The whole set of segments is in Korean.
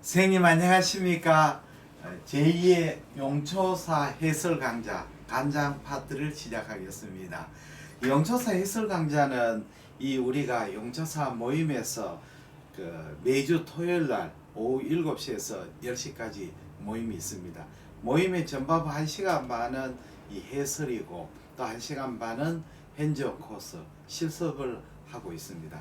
선생님 안녕하십니까? 제2의 용초사 해설 강좌 간장 파트를 시작하겠습니다. 용초사 해설 강좌는 이 우리가 용초사 모임에서 매주 토요일 날 오후 7시에서 10시까지 모임이 있습니다. 모임의 전반부 1시간 반은 이 해설이고 또 1시간 반은 현지어 코스 실습을 하고 있습니다.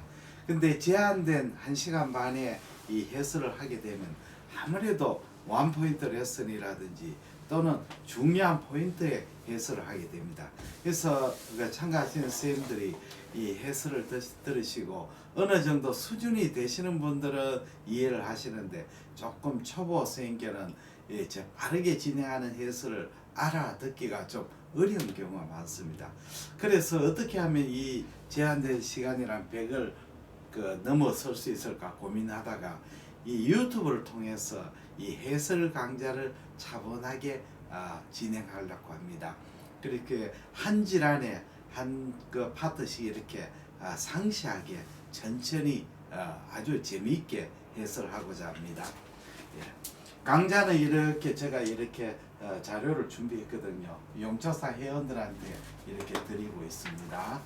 근데 제한된 1시간 반에 이 해설을 하게 되면 아무래도 원포인트 레슨이라든지 또는 중요한 포인트의 해설을 하게 됩니다. 그래서 참가하시는 선생님들이 이 해설을 들으시고 어느 정도 수준이 되시는 분들은 이해를 하시는데 조금 초보 선생님께는 빠르게 진행하는 해설을 알아듣기가 좀 어려운 경우가 많습니다. 그래서 어떻게 하면 이 제한된 시간이란 100을 넘어설 수 있을까 고민하다가 이 유튜브를 통해서 이 해설 강좌를 차분하게 진행하려고 합니다. 그렇게 한 질안에 한 파트씩 이렇게 상세하게 천천히 아주 재미있게 해설하고자 합니다. 예. 강좌는 이렇게 제가 이렇게 자료를 준비했거든요. 용초사 회원들한테 이렇게 드리고 있습니다.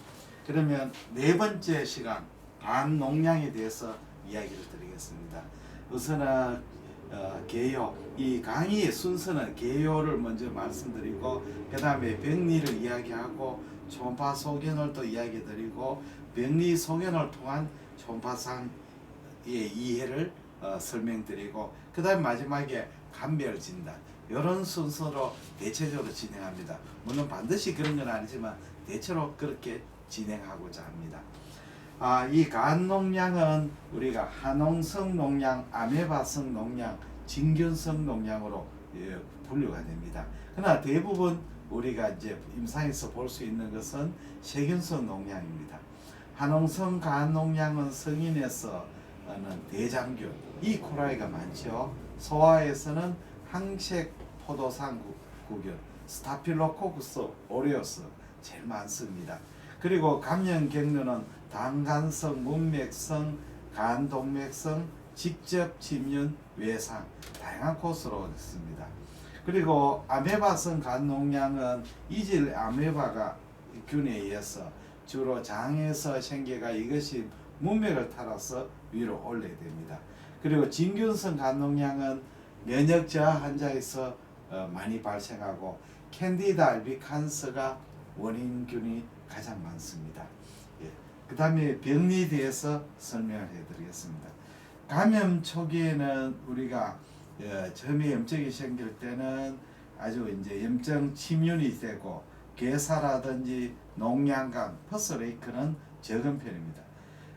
그러면 네 번째 시간 간 농량에 대해서 이야기를 드리겠습니다. 우선은 개요, 이 강의의 순서는 개요를 먼저 말씀드리고 그 다음에 병리를 이야기하고 초음파 소견을 또 이야기 드리고 병리 소견을 통한 초음파상의 이해를 설명드리고 그 다음 마지막에 감별 진단, 이런 순서로 대체적으로 진행합니다. 물론 반드시 그런 건 아니지만 대체로 그렇게 진행하고자 합니다. 이 간 농량은 우리가 한홍성 농량, 아메바성 농량, 진균성 농량으로 분류가 됩니다. 그러나 대부분 우리가 이제 임상에서 볼 수 있는 것은 세균성 농량입니다. 한홍성 간 농량은 성인에서는 대장균, 이코라이가 많죠. 소아에서는 항색 포도상 구균, 스타필로코쿠스 오레오스 제일 많습니다. 그리고 감염 경로는 당간성, 문맥성, 간동맥성, 직접 침윤, 외상 다양한 코스로 있습니다. 그리고 아메바성 간농량은 이질 아메바가 균에 의해서 주로 장에서 생겨가 이것이 문맥을 타라서 위로 올리게 됩니다. 그리고 진균성 간농량은 면역 저하 환자에서 많이 발생하고 캔디다 알비칸스가 원인균이 가장 많습니다. 그 다음에 병리에 대해서 설명을 해드리겠습니다. 감염 초기에는 우리가 점에 염증이 생길 때는 아주 이제 염증 침윤이 되고 괴사라든지 농양간, 퍼스레이크는 적은 편입니다.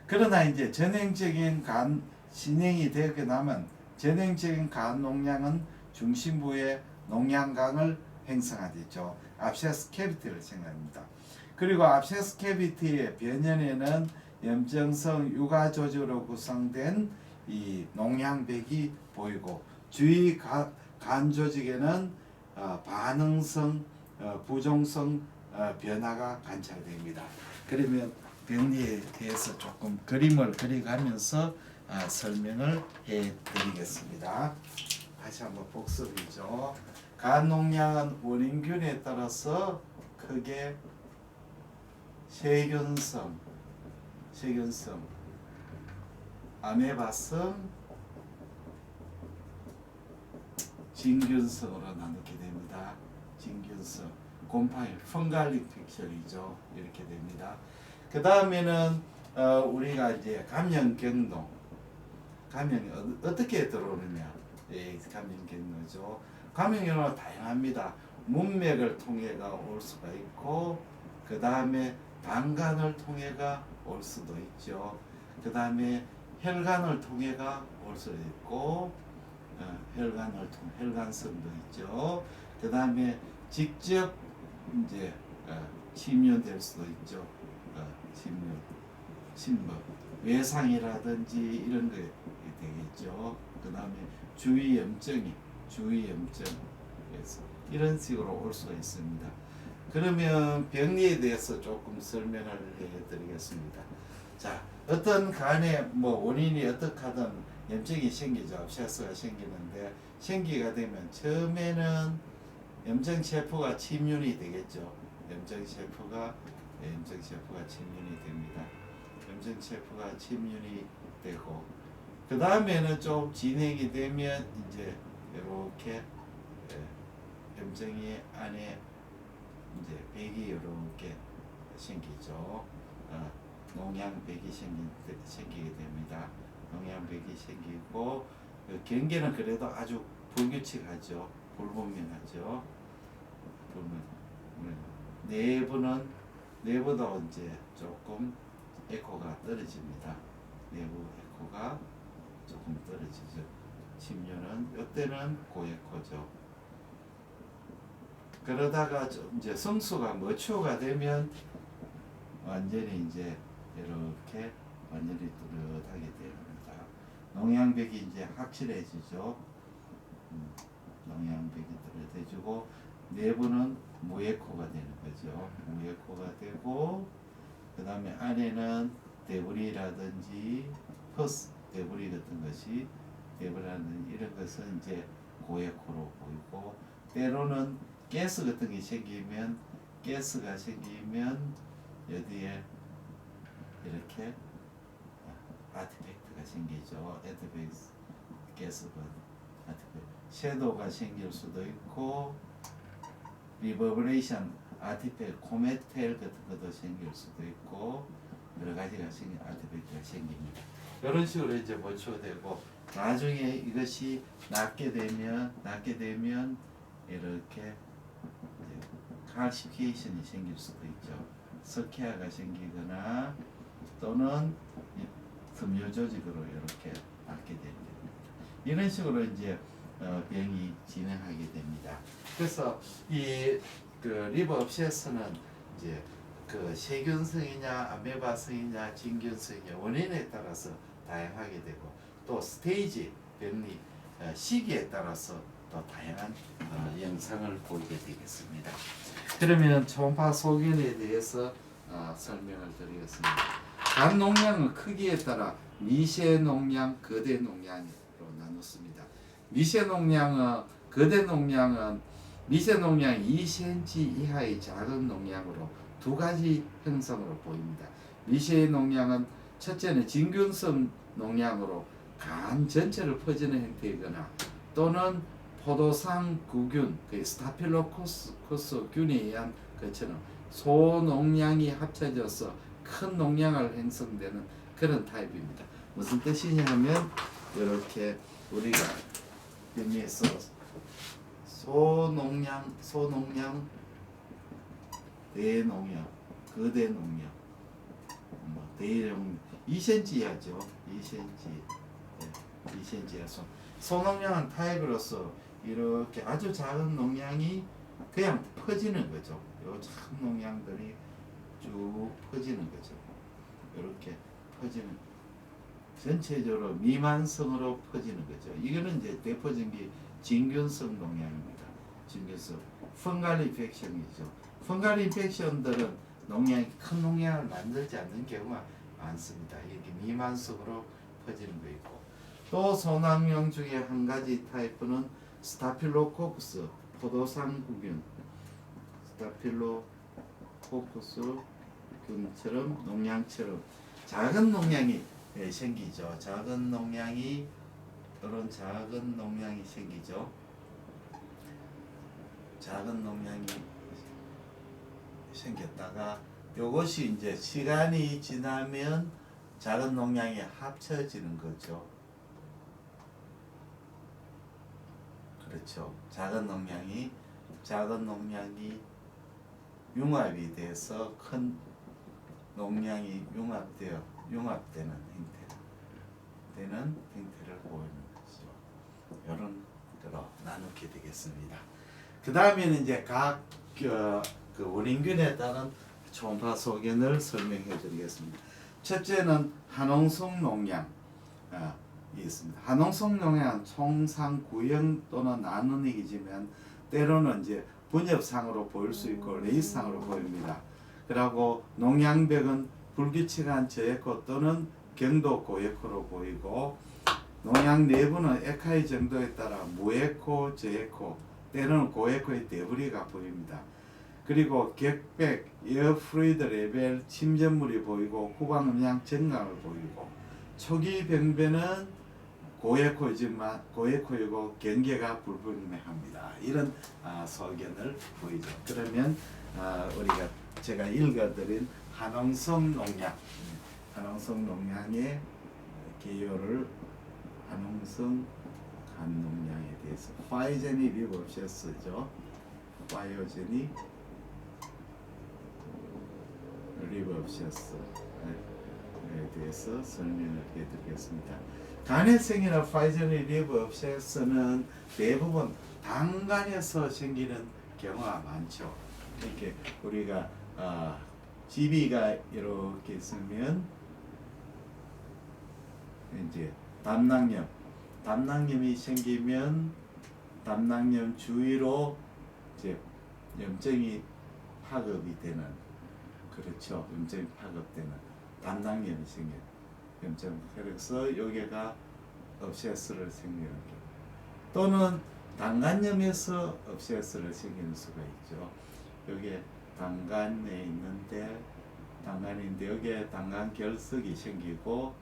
그러나 이제 전행적인 간 진행이 되게 나면 전행적인 간 농양은 중심부에 농양강을 형성하죠. 압세스 캐비티를 생각합니다. 그리고 압세스 캐비티의 변연에는 염증성 유가조직으로 구성된 이 농양백이 보이고 주위 간 조직에는 반응성, 부종성 변화가 관찰됩니다. 그러면 병리에 대해서 조금 그림을 그려가면서 설명을 해드리겠습니다. 다시 한번 복습이죠. 간 농양은 원인균에 따라서 크게 세균성, 아메바성, 진균성으로 나누게 됩니다. 진균성, 곰팡이, 펑갈 인펙션이죠. 이렇게 됩니다. 그 다음에는 우리가 이제 감염 경로, 감염이 어떻게 들어오느냐, 감염 경로죠. 감염 경로가 다양합니다. 문맥을 통해가 올 수가 있고, 그 다음에 방간을 통해가 올 수도 있죠. 그 다음에 혈관을 통해가 올 수도 있고, 혈관성도 있죠. 그 다음에 직접 이제 침윤될 수도 있죠. 침묵, 외상이라든지 이런 게 되겠죠. 그 다음에 주위 염증에서 이런 식으로 올 수가 있습니다. 그러면 병리에 대해서 조금 설명을 해드리겠습니다. 자, 어떤 간의 원인이 어떻게 하든 염증이 생기죠. abscess가 생기는데 생기가 되면 처음에는 염증 세포가 침륜이 되겠죠. 염증 세포가 침륜이 됩니다. 염증 세포가 침륜이 되고 그 다음에는 좀 진행이 되면 이제 이렇게 염증이 안에 이제 백이 이렇게 생기죠. 농양백이 생기게 됩니다. 농양백이 생기고 경계는 그래도 아주 불규칙하죠. 불분명하죠. 내부도 이제 조금 에코가 떨어집니다. 내부 에코가 조금 떨어지죠. 침륜은 이때는 고에코죠. 그러다가 이제 성수가 머추어가 되면 완전히 이제 이렇게 완전히 뚜렷하게 됩니다. 농양백이 이제 확실해지죠. 농양백이 뚜렷해지고 내부는 무에코가 되는 거죠. 무에코가 되고 그 다음에 안에는 데브리라든지 퍼스 데브리 같은 것이 데브리라든지 이런 것은 이제 고에코로 보이고 때로는 가스 같은 게 생기면 여기에 이렇게 아티팩트가 생기죠. 아티팩트 가스가 아티팩트 섀도우가 생길 수도 있고 리버브레이션 아티팩트 코메텔 같은 것도 생길 수도 있고 여러 가지가 아티팩트가 생깁니다. 이런 식으로 이제 모초되고 나중에 이것이 낫게 되면 이렇게 칼시피케이션이 생길 수도 있죠. 석회화가 생기거나 또는 섬유 조직으로 이렇게 낫게 됩니다. 이런 식으로 이제 병이 진행하게 됩니다. 그래서 이 리버 abscess는 이제 세균성이냐 아메바성이냐 진균성이냐 원인에 따라서 다양하게 되고 또 스테이지 병리 시기에 따라서 또 다양한 영상을 보이게 되겠습니다. 그러면 초음파 소견에 대해서 설명을 드리겠습니다. 간 농량은 크기에 따라 미세 농량, 거대 농량으로 나눴습니다. 미세 농량은 거대 농량은 미세 농량이 2cm 이하의 작은 농량으로 두 가지 형성으로 보입니다. 미세 농량은 첫째는 진균성 농량으로 간 전체를 퍼지는 형태이거나 또는 포도상구균, 스타필로코스 균에 의한 것처럼 소농량이 합쳐져서 큰 농량을 형성되는 그런 타입입니다. 무슨 뜻이냐 하면 이렇게 우리가 여기에서 소농량, 대농량, 거대농량, 대농량 2cm 이하죠. 2cm 이하 소농량은 타입으로서 이렇게 아주 작은 농량이 그냥 퍼지는 거죠. 요 작은 농량들이 쭉 퍼지는 거죠. 이렇게 퍼지는 전체적으로 미만성으로 퍼지는 거죠. 이거는 이제 대표적인 진균성 농량입니다. 진균성 펑갈 인펙션이죠. 펑갈 인펙션들은 농량이 큰 농량을 만들지 않는 경우가 많습니다. 이렇게 미만성으로 퍼지는 거 있고 또 소낭용 중에 한 가지 타입은 스타필로코쿠스 포도상구균 스타필로코쿠스 균처럼 농량처럼 작은 농량이 생기죠. 작은 농량이 이런 작은 농량이 생기죠. 작은 농량이 생겼다가 이것이 이제 시간이 지나면 작은 농량이 합쳐지는 거죠. 그렇죠. 작은 농량이 융합이 돼서 큰 농량이 융합되는 형태를 보이는 거죠. 이런 거로 나누게 되겠습니다. 그 다음에는 이제 각 원인균에 따른 초음파 소견을 설명해 드리겠습니다. 첫째는 한홍성 농양 있습니다. 한홍성 농양은 총상 구형 또는 나누기지만 때로는 이제 분엽상으로 보일 수 있고 레이스상으로 보입니다. 그리고 농양벽은 불규칙한 저에코 또는 경도 고에코로 보이고 농양 내부는 에카이 정도에 따라 무에코, 저에코, 때로는 고에코의 데브리가 보입니다. 그리고 격백, 에어프루이드 레벨 침전물이 보이고 후방 음량 증강을 보이고 초기 병변은 고에코이지만 고에코이고 경계가 불분명합니다. 이런 소견을 보이죠. 그러면 우리가 제가 읽어드린 한홍성 농양의 개요를 한홍성 간농양에 대해서 파이제니 리버옵시스죠. 파이오제니 리버옵시스에 대해서 설명을 해드리겠습니다. 간해성이나 파이제니 리버옵시스는 대부분 당간에서 생기는 경우가 많죠. 이렇게 우리가 GB가 이렇게 있으면 이제 담낭염이 생기면 담낭염 주위로 이제 염증이 파급이 되는, 그렇죠. 염증이 파급되는 담낭염이 생겨요. 염증. 그래서 여기가 업세스를 생기는 경우, 또는 당간염에서 업세스를 생기는 수가 있죠. 여기에 당간에 있는데 당간인데 여기에 당간 결석이 생기고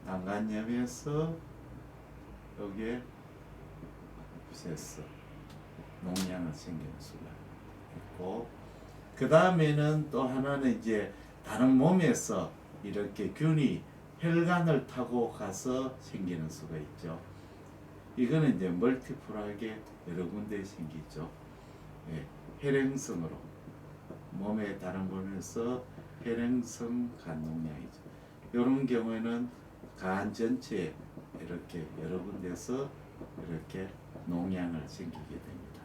당간염에서 여기에 업세스 농양을 생기는 수가 있고, 그 다음에는 또 하나는 이제 다른 몸에서 이렇게 균이 혈관을 타고 가서 생기는 수가 있죠. 이거는 이제 멀티플하게 여러 군데 생기죠. 예, 혈행성으로 몸의 다른 부분에서 혈행성 간농양이죠. 이런 경우에는 간 전체에 이렇게 여러 군데서 이렇게 농양을 생기게 됩니다.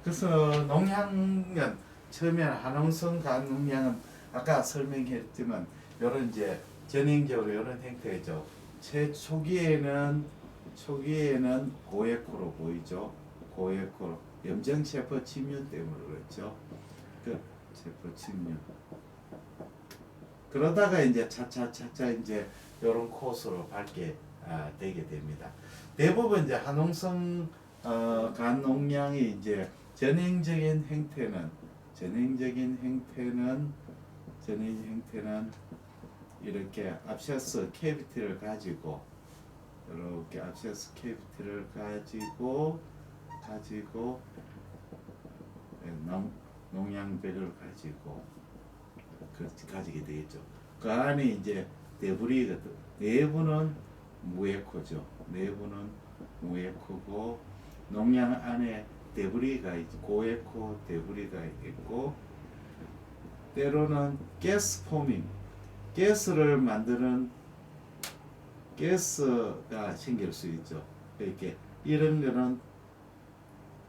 그래서 농양은 처음에는 한홍성 간농양은 아까 설명했지만 이런 이제 전형적으로 이런 형태죠. 초기에는 고에코로 보이죠. 고에코로 염증 세포 침륜 때문에 그렇죠. 그 세포 침륜. 그러다가 이제 차차 이제 이런 코스로 밟게 되게 됩니다. 대부분 이제 한홍성 간농양이 이제 전형적인 형태는 이렇게 압세스 캐비티를 가지고 이렇게 압세스 캐비티를 가지고 농양배를 가지고 가지게 되겠죠. 그 안에 이제 데브리거든. 내부는 무에코죠. 내부는 무에코고 농양 안에 데브리가 있고 고에코 데브리가 있고, 때로는 가스 포밍, 가스를 만드는 가스가 생길 수 있죠. 이렇게 이런 거는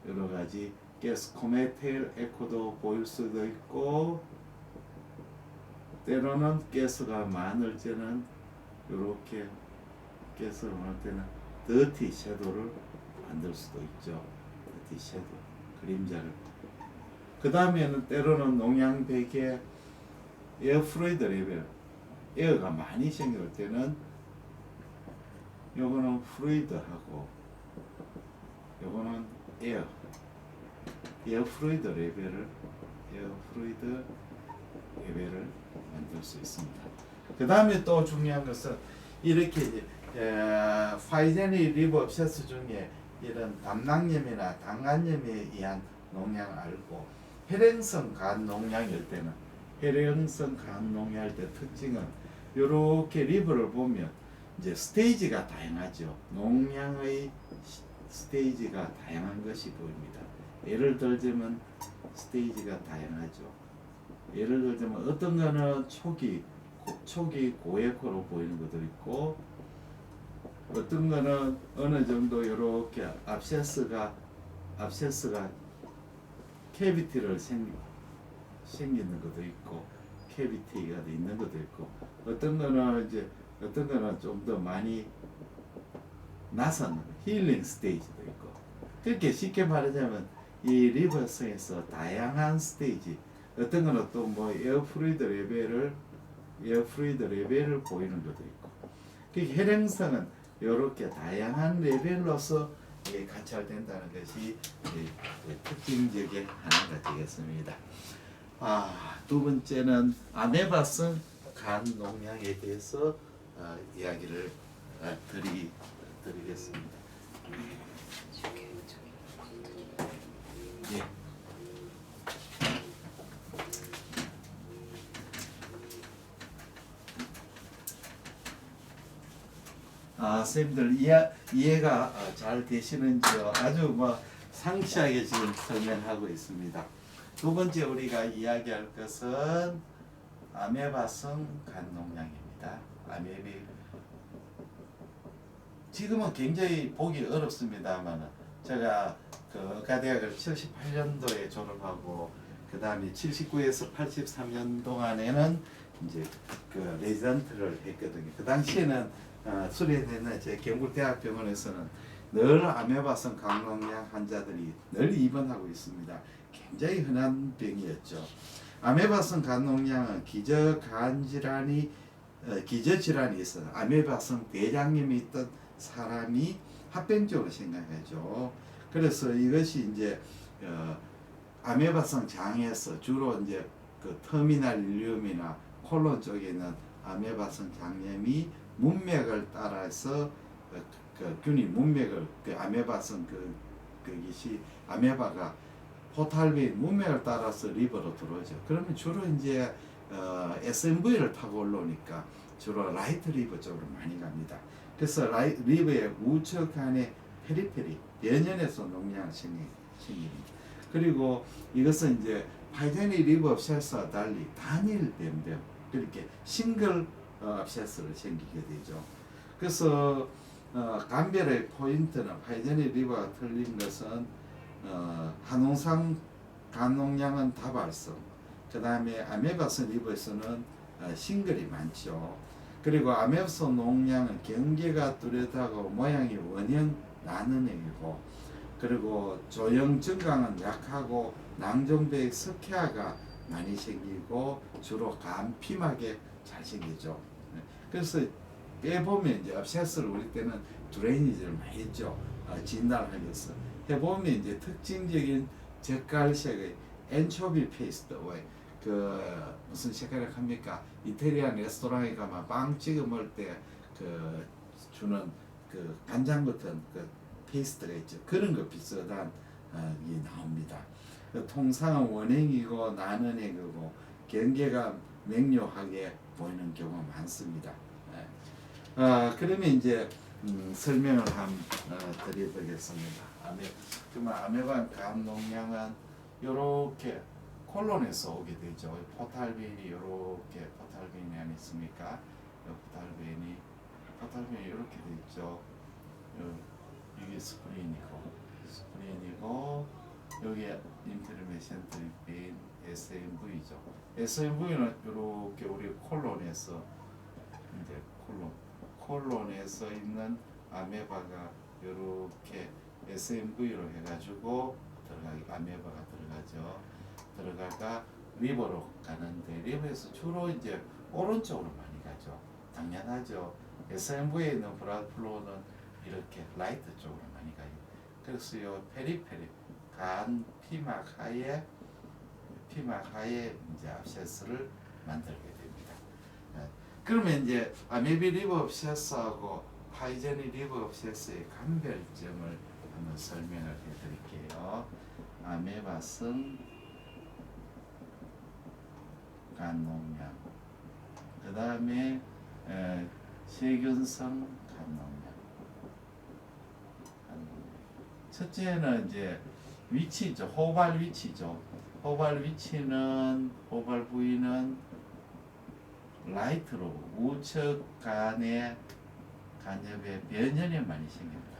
여러 가지 가스 코메테일 에코도 보일 수도 있고, 때로는 가스가 많을 때는 이렇게 가스를 많을 때는 더티 섀도를 만들 수도 있죠. 더티 섀도, 그림자를. 그 다음에는 때로는 농양백에 에어프루이드 레벨, 에어가 많이 생길 때는 요거는 프루이드하고 요거는 에어프루이드 레벨을 만들 수 있습니다. 그 다음에 또 중요한 것은 이렇게 파이제니 리버옵시스 중에 이런 담낭염이나 당간염에 의한 농양 알고, 혈행성 간농양일 때는 혈행성 간농양일 때 특징은 이렇게 리버를 보면 이제 스테이지가 다양하죠. 농양의 스테이지가 다양한 것이 보입니다. 예를 들자면 스테이지가 다양하죠. 예를 들자면 어떤 거는 초기 고에코로 보이는 것도 있고, 어떤 거는 어느 정도 이렇게 압세스가 캐비티를 생기는 것도 있고, 캐비티가 있는 것도 있고, 어떤 거는 좀 더 많이 나선 힐링 스테이지도 있고, 그렇게 쉽게 말하자면 이 리버성에서 다양한 스테이지, 어떤 거는 또 뭐 에어프루이드 레벨을 보이는 것도 있고, 그 혈행성은 이렇게 다양한 레벨로서 관찰된다는 것이 특징적인 하나가 되겠습니다. 두 번째는 아메바성 간 농약에 대해서 이야기를 드리겠습니다. 예. 선생님들 이해가 잘 되시는지요? 아주 상세하게 지금 설명하고 있습니다. 두 번째 우리가 이야기할 것은 아메바성 간농약입니다. 지금은 굉장히 보기 어렵습니다만 제가 그 의과대학을 78년도에 졸업하고 그 다음에 79에서 83년 동안에는 이제 그 레지던트를 했거든요. 그 당시에는 수련회는 제 경북대학병원에서는 늘 아메바성 간농약 환자들이 늘 입원하고 있습니다. 굉장히 흔한 병이었죠. 아메바성 간농약은 기저질환이 있어 아메바성 대장염이 있던 사람이 합병증으로 생각하죠. 그래서 이것이 이제 아메바성 장에서 주로 이제 그 터미널 일리움이나 콜론 쪽에 있는 아메바성 장염이 문맥을 따라서 균이 문맥을 아메바성 그것이 아메바가 포탈베인 문맥을 따라서 리버로 들어오죠. 그러면 주로 이제 SMV를 타고 올라오니까 주로 라이트 리버 쪽으로 많이 갑니다. 그래서 리버의 우측 안에 페리페리 변연에서 농양이 생깁니다. 그리고 이것은 이제 파이제니 리버 옵세스와 달리 단일 변병 그렇게 싱글 옵세스를 생기게 되죠. 그래서 감별의 포인트는 파이제니 리버가 틀린 것은 한홍상 간농약은 다발성, 그 다음에 아메바성 리버에서는 싱글이 많죠. 그리고 아메바성 농약은 경계가 뚜렷하고 모양이 원형 나는형이고, 그리고 조형 증강은 약하고 낭종배의 석회화가 많이 생기고 주로 간피막에 잘 생기죠. 그래서 빼보면 이제 옵세스를 우리 때는 드레이니지를 많이 했죠. 진단을 위해서 해보면 이제 특징적인 젓갈색의 엔초비 페이스트, 그 무슨 색깔을 합니까? 이태리안 레스토랑에 가면 빵 찍어 먹을 때 그 주는 그 간장 같은 그 페이스트가 있죠. 그런 거 비슷한 게 나옵니다. 통상은 원형이고 나는형이고 경계가 명료하게 보이는 경우가 많습니다. 그러면 이제 설명을 한번 드려보겠습니다. 아메바 간농약은 이렇게 콜론에서 오게 되죠. 포탈베인이 이렇게 포탈베인이 아니습니까? 포탈베인이 이렇게 돼 있죠. 이게 스프린이고 여기에 인트르메센트린 SMV죠. SMV는 이렇게 우리 콜론에서 이제 콜론에서 있는 아메바가 이렇게 SMV로 해가지고 아메바가 들어가가 리버로 가는데 리버에서 주로 이제 오른쪽으로 많이 가죠. 당연하죠. SMV에 있는 블러드 플로우는 이렇게 라이트 쪽으로 많이 가요. 그래서 이 페리페리 간 피막 하에 이제 압세스를 만들게 됩니다. 그러면 이제 아메비 리버 옵세스하고 파이제니 리버 옵세스의 감별점을 한번 설명을 해드릴게요. 아메바성 간농약, 그 다음에 세균성 간농약. 첫째는 이제 위치죠. 호발 위치죠. 호발 부위는 라이트로 우측 간의 간엽에 변연이 많이 생깁니다.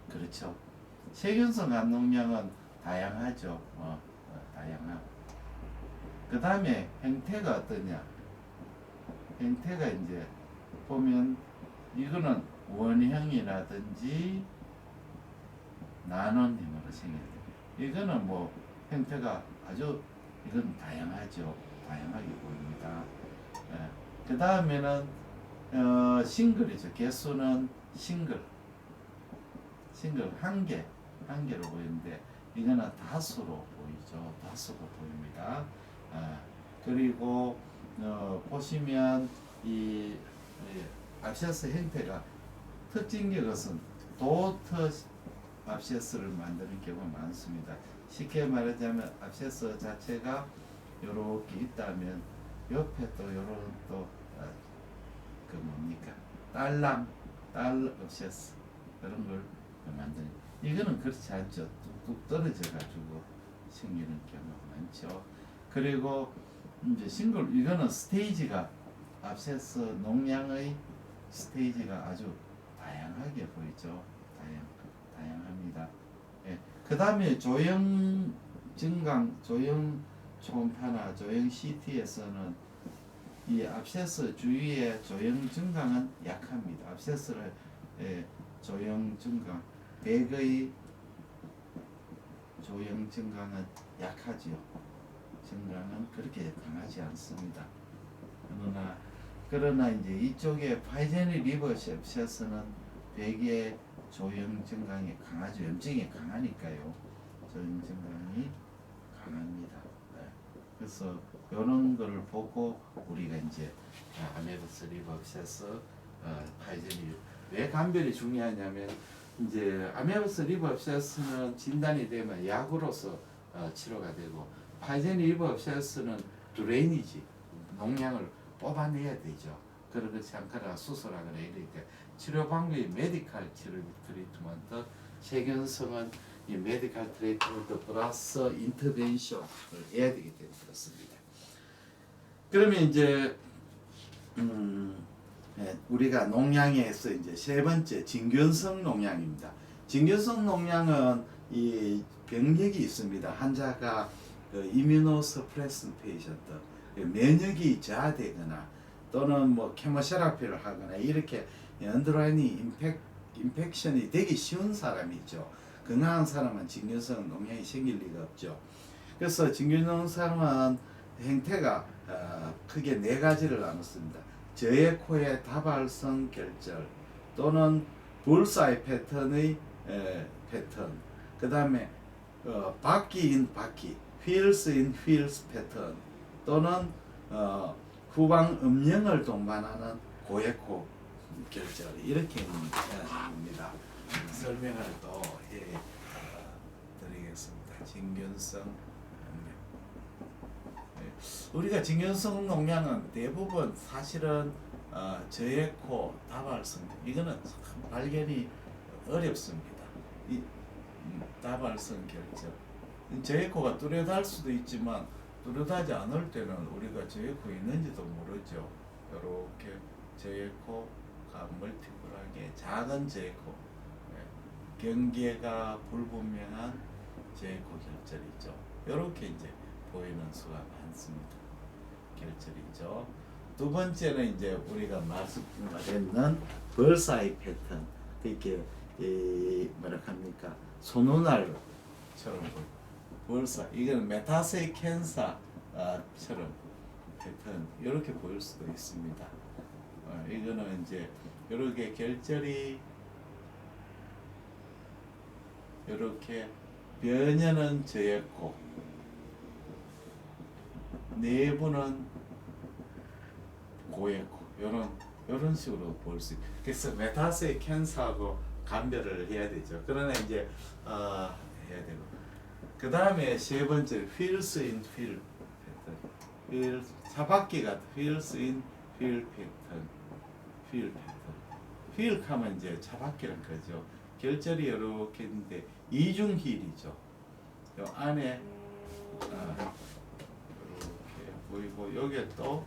그렇죠. 세균성 간농약은 다양하죠. 다양하고. 그 다음에 형태가 어떠냐? 형태가 이제 보면 이거는 원형이라든지 나눔형으로 생깁니다. 이거는 뭐 형태가 아주 이건 다양하죠. 다양하게 보입니다. 그 다음에는 싱글이죠. 개수는 싱글 한 개로 보이는데 이거는 다수로 보이죠. 다수로 보입니다. 그리고 보시면 이 압세스 형태가 특징적인 것은 도트 압세스를 만드는 경우가 많습니다. 쉽게 말하자면 압세스 자체가 이렇게 있다면 옆에 또 이런 그 뭡니까 딸 압세스 그런 걸 만드는. 이거는 그렇지 않죠. 뚝뚝 떨어져 가지고 생기는 경우가 많죠. 그리고 이제 싱글 이거는 스테이지가 압세스 농양의 스테이지가 아주 다양하게 보이죠. 다양합니다. 예. 그 다음에 조형 증강, 조형 초음파나 조형 CT에서는 이 압세스 주위의 조형 증강은 약합니다. 압세스를 조형 증강, 백의 조형 증강은 약하지요. 증강은 그렇게 강하지 않습니다. 그러나 이제 이쪽에 파이제니 리버시 압세스는 백의 조형 증강이 강하죠. 염증이 강하니까요. 조형 증강이 강합니다. 네. 그래서 이런 거를 보고 우리가 이제 아메버스 리버 압세스 파이제니 왜 감별이 중요하냐면 이제 아메버스 리버 압세스는 진단이 되면 약으로서 치료가 되고 파이제니 리버 압세스는 드레이니지 농양을 뽑아내야 되죠. 그렇지 않거나 수술하거나 이렇게 치료 방법이 메디컬 치료 트리트먼트, 세균성은 이 메디컬 트리트먼트 플러스 인터벤션을 해야 되기 때문에 그렇습니다. 그러면 이제 우리가 농양에서 이제 세 번째 진균성 농양입니다. 진균성 농양은 이 병력이 있습니다. 환자가 이뮤노서프레스 페이션트 면역이 저하되거나 또는 뭐 케모세라피를 하거나 이렇게 언더라인이 인펙션이 되기 쉬운 사람이 있죠. 건강한 사람은 진균성 농양이 생길 리가 없죠. 그래서 진균성은 형태가 크게 네 가지를 나눴습니다. 저해코의 다발성 결절 또는 불사의 패턴의 패턴, 그 다음에 바퀴인 바퀴, 휠스인 휠스 패턴 또는 후방 음영을 동반하는 고에코 결절 이렇게 합니다. 설명을 또 드리겠습니다. 진균성 우리가 진균성 농양은 대부분 사실은 저해코 다발성 이거는 발견이 어렵습니다. 이 다발성 결절 저해코가 뚜렷할 수도 있지만 뚜렷하지 않을 때는 우리가 저해코 있는지도 모르죠. 이렇게 저해코가 멀티플하게 작은 저해코 경계가 불분명한 저해코 결절이죠. 이렇게 이제 보이는 수가 많습니다. 결절이죠. 두 번째는 이제 우리가 말했는 벌사이 패턴, 이렇게 뭐라 합니까? 손눈알처럼 벌사. 이거는 메타세이 캔사처럼 패턴 이렇게 보일 수도 있습니다. 이거는 이제 이렇게 결절이 이렇게 변연은 저했고 내부는 고했고 이런 식으로 볼 수 있고 그래서 메타세이 캔서하고 감별을 해야 되죠. 그러나 이제 해야 되고 그 다음에 세 번째 휠스 인 휠 패턴 차바퀴 같은 휠스 인 휠 패턴 휠 하면 이제 차바퀴란 거죠. 결절이 이렇게 있는데 이중 휠이죠. 요 안에 이렇게 보이고 여기에 또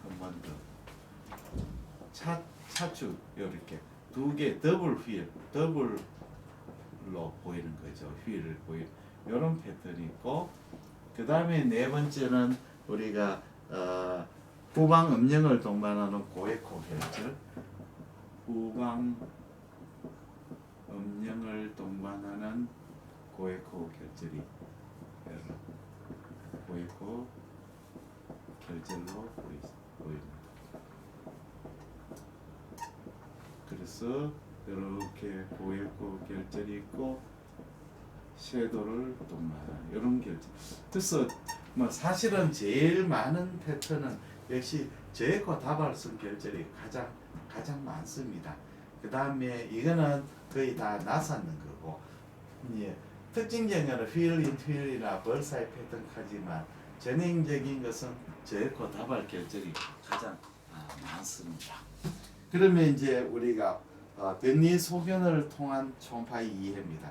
한 번 더 차축 이렇게 두 개 더블로 보이는 거죠. 휠을 보이 이런 패턴이 있고 그 다음에 네 번째는 우리가 후방 음영을 동반하는 고에코 결절 후방 음영을 동반하는 고에코 결절이 고에코 결절로 보입니다. 그래서 이렇게 고액고 결절이 있고 섀도를 동반 이런 결절. 그래서 뭐 사실은 제일 많은 패턴은 역시 저액고 다발성 결절이 가장 많습니다. 그 다음에 이거는 거의 다 나사는 거고, 예, 특징적인 휠인 휠이나 벌사이 패턴까지만 전형적인 것은 저액고 다발 결절이 가장 많습니다. 그러면 이제 우리가 변이 소견을 통한 초음파 이해입니다.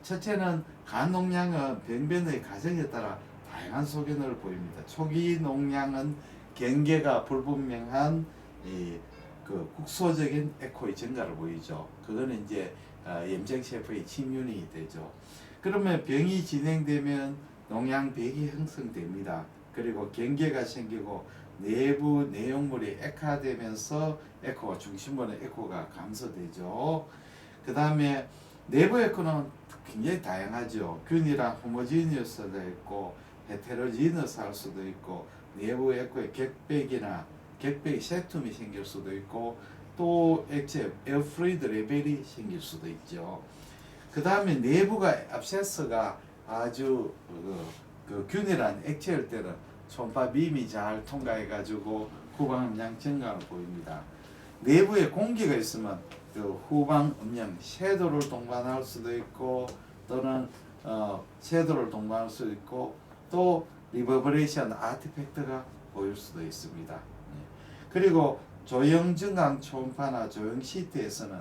첫째는 간 농양은 병변의 과정에 따라 다양한 소견을 보입니다. 초기 농양은 경계가 불분명한 그 국소적인 에코의 증가를 보이죠. 그거는 이제 염증세포의 침윤이 되죠. 그러면 병이 진행되면 농양백이 형성됩니다. 그리고 경계가 생기고 내부 내용물이 액화되면서 에코가 중심부는 에코가 감소되죠. 그 다음에 내부 에코는 굉장히 다양하죠. 균이랑 호모지니어스도 있고 헤테로지너스 할 수도 있고 내부 에코에 객백이 세툼이 생길 수도 있고 또 액체 에어프루이드 레벨이 생길 수도 있죠. 그 다음에 내부가 압세스가 아주 그 균이란 액체일 때는 초음파 빔이 잘 통과해 가지고 후방 음량 증가를 보입니다. 내부에 공기가 있으면 그 후방 음량 섀도를 동반할 수도 있고 또는 섀도를 동반할 수도 있고 또 리버버레이션 아티팩트가 보일 수도 있습니다. 그리고 조형 증강 초음파나 조형 시트에서는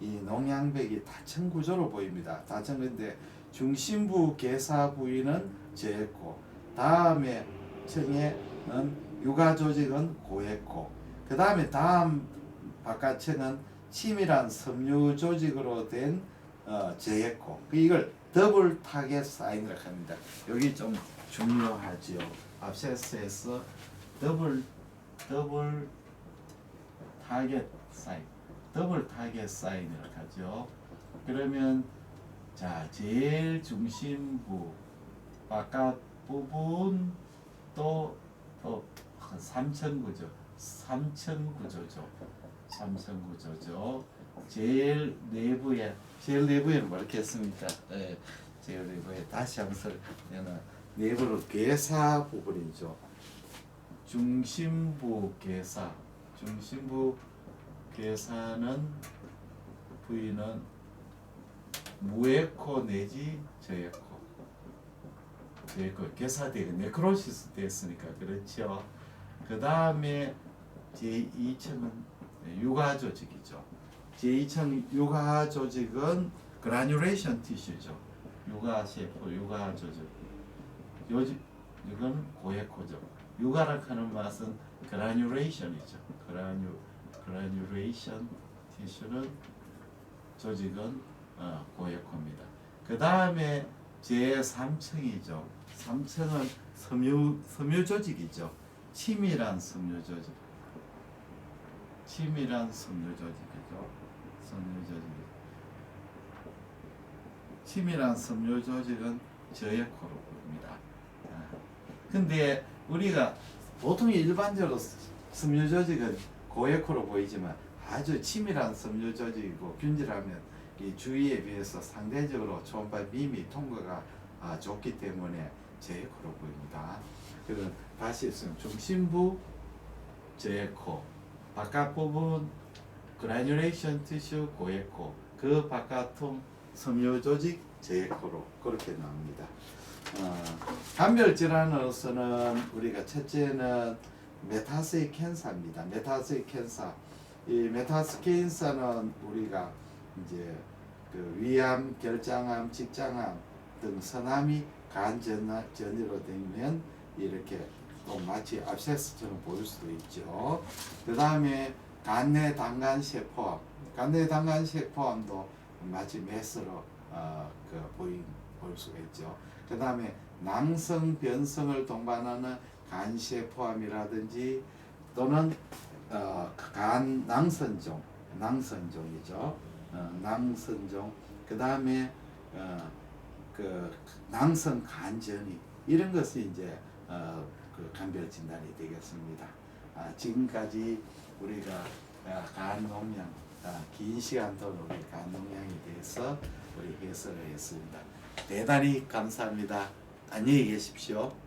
이 농양백이 다층 구조로 보입니다. 다층인데 중심부 개사 부위는 저액고, 다음에 층에는 유가 조직은 고액고, 그 다음에 다음 바깥층은 치밀한 섬유 조직으로 된 저액고. 이걸 더블 타겟 사인이라고 합니다. 여기 좀 중요하지요. 압세스에서 더블 타겟 사인, 더블 타겟 사인이라고 하죠. 그러면 자, 제일 중심부 바깥 부분 또 3층 구조죠. 제일 내부에는 뭐렇게 했습니까? 제일 내부에 다시 한번 내부로 괴사 부분이죠. 중심부 괴사는 부위는 무에코 내지 저에코 괴사되고 네크로시스 됐으니까 그렇죠. 그 다음에 제2층은 유가 조직이죠. 제2층 유가 조직은 그라뉴레이션 티슈죠. 유가 세포, 유가 조직. 이건 고에코죠. 유가라 하는 맛은 그라뉴레이션이죠. 그라뉴레이션 티슈는 조직은 고에코입니다. 그 다음에 제3층이죠. 3층은 섬유 조직이죠. 치밀한 섬유 조직이죠. 치밀한 섬유 조직은 저에코로 보입니다. 근데 우리가 보통 일반적으로 섬유 조직은 고에코로 보이지만 아주 치밀한 섬유 조직이고 균질하면 이 주위에 비해서 상대적으로 초음파 빔이 통과가 좋기 때문에 저에코로 보입니다. 그럼 다시 했으면 중심부 저에코, 바깥 부분 그라뉴레이션 티슈 고에코, 그 바깥통 섬유 조직 저에코로 그렇게 나옵니다. 감별 질환으로서는 우리가 첫째는 메타스틱 캔서입니다. 메타스틱 캔서. 이 메타스틱 캔서는 우리가 이제 그 위암, 결장암, 직장암 등 선암이 간 전이로 되면 이렇게 또 마치 압세스처럼 보일 수도 있죠. 그 다음에 간내 당간 세포암, 간내 당간 세포암도 마치 메스로 보일 수가 있죠. 그 다음에 낭성 변성을 동반하는 간세포암이라든지 또는 간 낭선종이죠. 낭선종. 그 다음에 그 낭성 간전이 이런 것이 이제 그 간별 진단이 되겠습니다. 지금까지 우리가 간 농양, 긴 시간 동안 우리 간농약에 대해서 우리 해설을 했습니다. 대단히 감사합니다. 안녕히 계십시오.